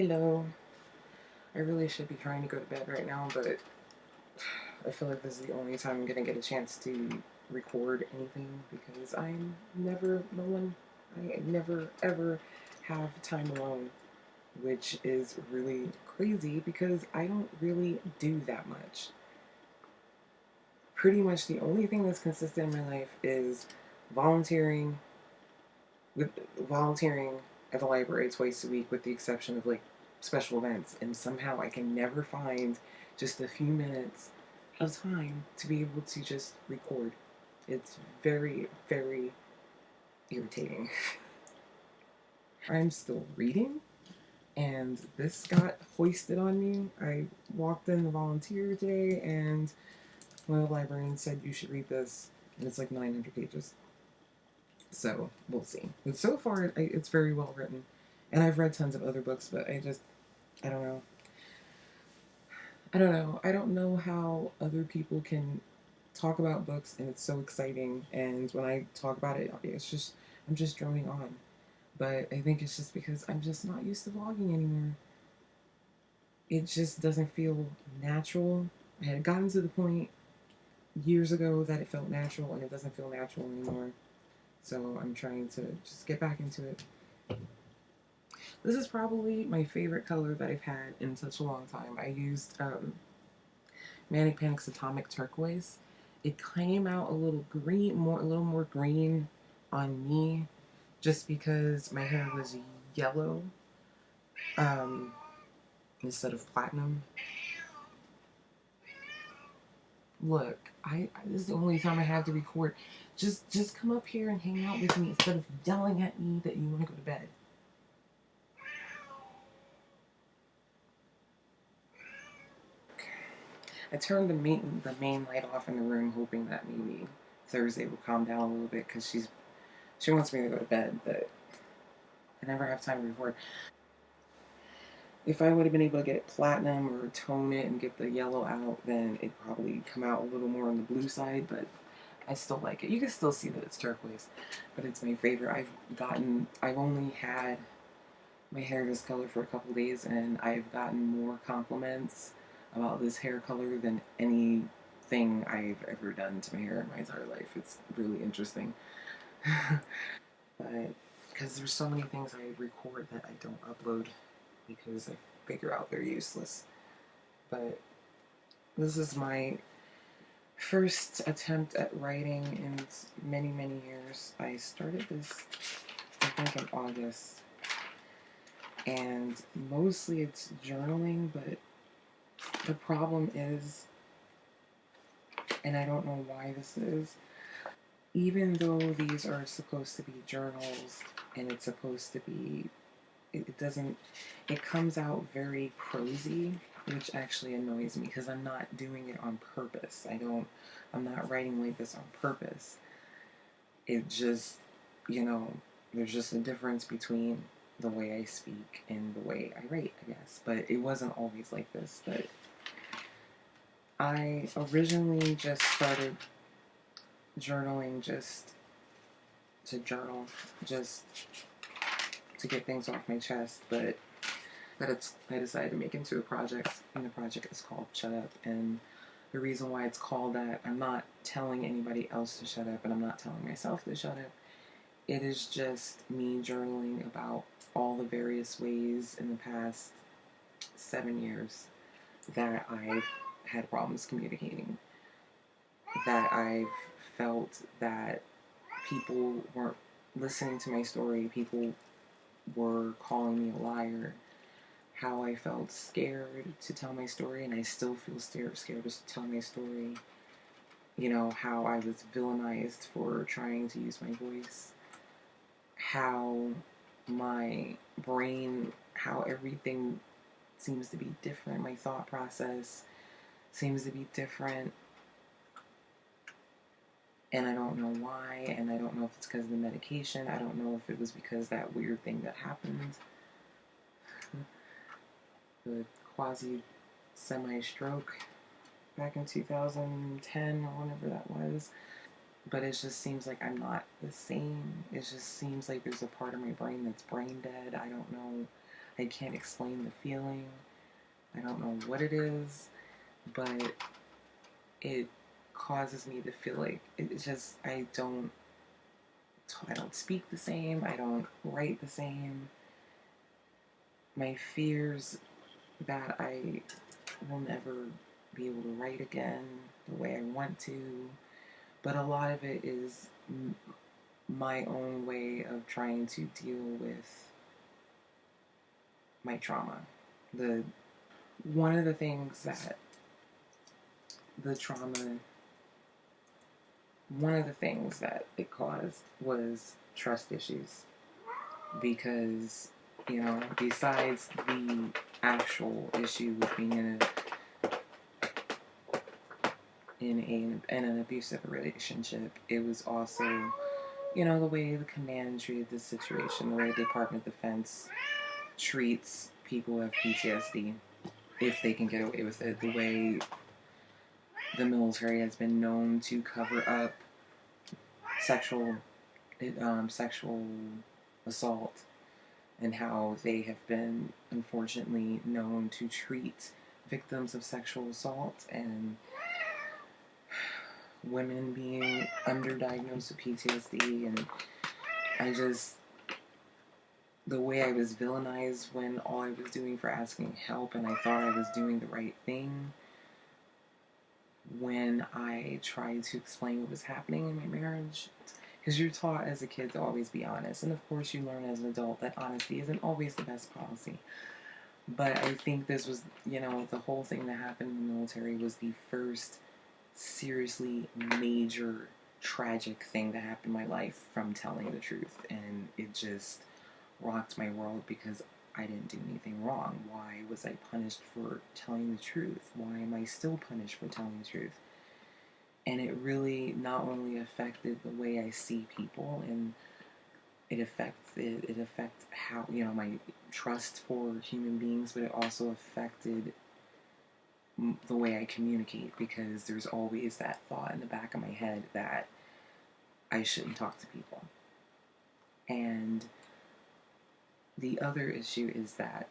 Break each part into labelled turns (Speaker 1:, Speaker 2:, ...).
Speaker 1: Hello. I really should be trying to go to bed right now, but I feel like this is the only time I'm gonna get a chance to record anything because I'm never no one. I never ever have time alone, which is really crazy because I don't really do that much. Pretty much the only thing that's consistent in my life is volunteering with volunteering at the library twice a week, with the exception of like special events. And somehow I can never find just a few minutes of time to be able to just record. It's very, very irritating. I'm still reading, and this got hoisted on me. I walked in the volunteer today, and one of the librarians said you should read this, and it's like 900 pages. So we'll see. But so far, it's very well written, and I've read tons of other books, but I don't know. I don't know. I don't know how other people can talk about books and it's so exciting, and when I talk about it, I'm just droning on. But I think it's just because I'm just not used to vlogging anymore. It just doesn't feel natural. I had gotten to the point years ago that it felt natural, and it doesn't feel natural anymore. So I'm trying to just get back into it. This is probably my favorite color that I've had in such a long time. I used Manic Panic's Atomic Turquoise. It came out a little green, a little more green on me, just because my hair was yellow um, instead of platinum. Look, this is the only time I have to record. Just come up here and hang out with me instead of yelling at me that you want to go to bed. I turned the main light off in the room, hoping that maybe Thursday will calm down a little bit because she wants me to go to bed, but I never have time to record. If I would have been able to get it platinum or tone it and get the yellow out, then it'd probably come out a little more on the blue side, but I still like it. You can still see that it's turquoise, but it's my favorite. I've only had my hair this color for a couple days, and I've gotten more compliments about this hair color than anything I've ever done to my hair in my entire life. It's really interesting. But because there's so many things I record that I don't upload because I figure out they're useless. But this is my first attempt at writing in many, many years. I started this, I think, in August. And mostly it's journaling, but the problem is, and I don't know why this is, even though these are supposed to be journals and it's supposed to be, it doesn't, it comes out very prosy, which actually annoys me because I'm not doing it on purpose. I'm not writing like this on purpose. It just, you know, there's just a difference between the way I speak and the way I write, I guess. But it wasn't always like this. But I originally just started journaling just to journal, just to get things off my chest. But I decided to make into a project, and the project is called Shut Up. And the reason why it's called that, I'm not telling anybody else to shut up, and I'm not telling myself to shut up. It is just me journaling about all the various ways in the past 7 years that I've had problems communicating, that I've felt that people weren't listening to my story, people were calling me a liar, how I felt scared to tell my story, and I still feel scared to tell my story, how I was villainized for trying to use my voice, how my brain, how everything seems to be different, my thought process seems to be different, and I don't know why, and I don't know if it's because of the medication, I don't know if it was because that weird thing that happened, the quasi semi-stroke back in 2010 or whenever that was. But it just seems like I'm not the same. It just seems like there's a part of my brain that's brain dead. I don't know. I can't explain the feeling. I don't know what it is, but it causes me to feel like it's just I don't speak the same. I don't write the same. My fears that I will never be able to write again the way I want to, but a lot of it is my own way of trying to deal with my trauma. The one of the things that the trauma one of the things that it caused was trust issues, because besides the actual issue with being in an abusive relationship, it was also the way the command treated the situation, the way the Department of Defense treats people who have PTSD, if they can get away with it, the way the military has been known to cover up sexual assault, and how they have been unfortunately known to treat victims of sexual assault and women being underdiagnosed with PTSD. And the way I was villainized when all I was doing for asking help, and I thought I was doing the right thing, when I tried to explain what was happening in my marriage. Because you're taught as a kid to always be honest. And of course you learn as an adult that honesty isn't always the best policy. But I think this was, the whole thing that happened in the military was the first seriously major tragic thing that happened in my life from telling the truth. And it just rocked my world, because I didn't do anything wrong. Why was I punished for telling the truth? Why am I still punished for telling the truth? And it really not only affected the way I see people, and it affected how, my trust for human beings, but it also affected the way I communicate, because there's always that thought in the back of my head that I shouldn't talk to people. And the other issue is that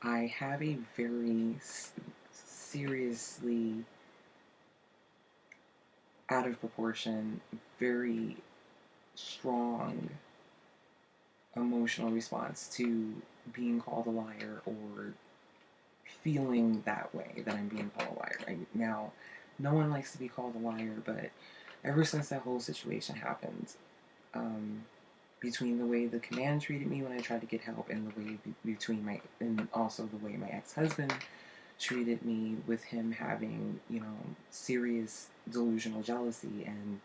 Speaker 1: I have a very seriously out of proportion, very strong emotional response to being called a liar, or feeling that way, that I'm being called a liar. Now, no one likes to be called a liar, but ever since that whole situation happened, between the way the command treated me when I tried to get help, and the way and also the way my ex-husband treated me, with him having, serious delusional jealousy, and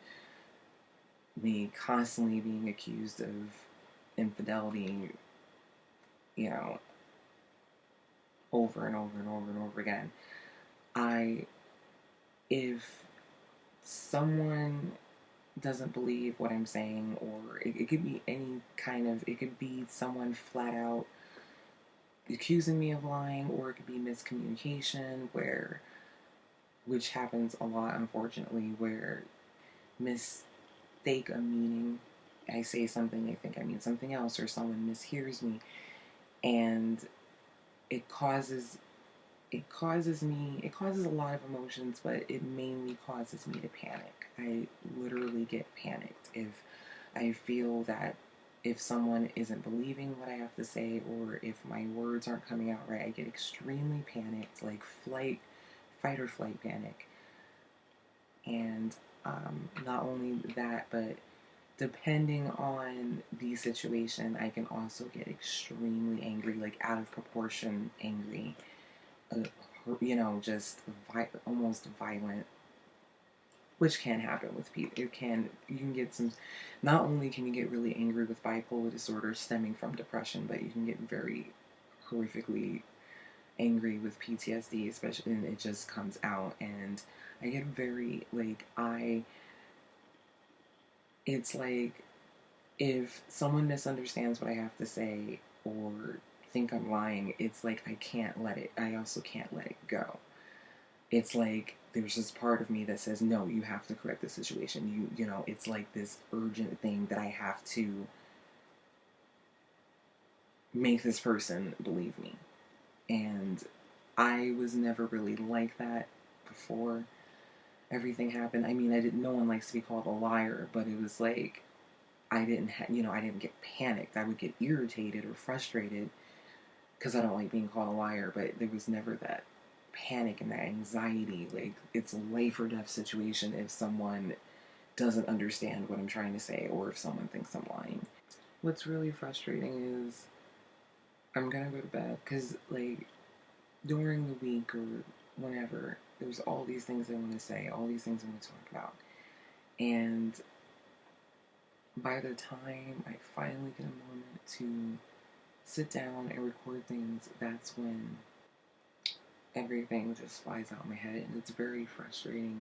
Speaker 1: me constantly being accused of infidelity, over and over and over and over again. If someone doesn't believe what I'm saying, or it could be it could be someone flat out accusing me of lying, or it could be miscommunication, which happens a lot, unfortunately, where mistake a meaning. I say something, they think I mean something else, or someone mishears me, and it causes a lot of emotions, but it mainly causes me to panic. I literally get panicked if I feel that if someone isn't believing what I have to say, or if my words aren't coming out right, I get extremely panicked, like fight or flight panic. And not only that, but depending on the situation, I can also get extremely angry, like out of proportion angry. Just almost violent, which can happen with people. You can get some. Not only can you get really angry with bipolar disorder stemming from depression, but you can get very horrifically angry with PTSD, especially, and it just comes out. And I get very it's like if someone misunderstands what I have to say, or think I'm lying, it's like I also can't let it go. It's like there's this part of me that says, no, you have to correct the situation. It's like this urgent thing that I have to make this person believe me. And I was never really like that before everything happened. I mean, no one likes to be called a liar, but it was like, I didn't get panicked. I would get irritated or frustrated because I don't like being called a liar, but there was never that panic and that anxiety. Like, it's a life or death situation if someone doesn't understand what I'm trying to say or if someone thinks I'm lying. What's really frustrating is I'm gonna go to bed because, like, during the week or whenever, there's all these things I want to say, all these things I want to talk about. And by the time I finally get a moment to sit down and record things, that's when everything just flies out of my head, and it's very frustrating.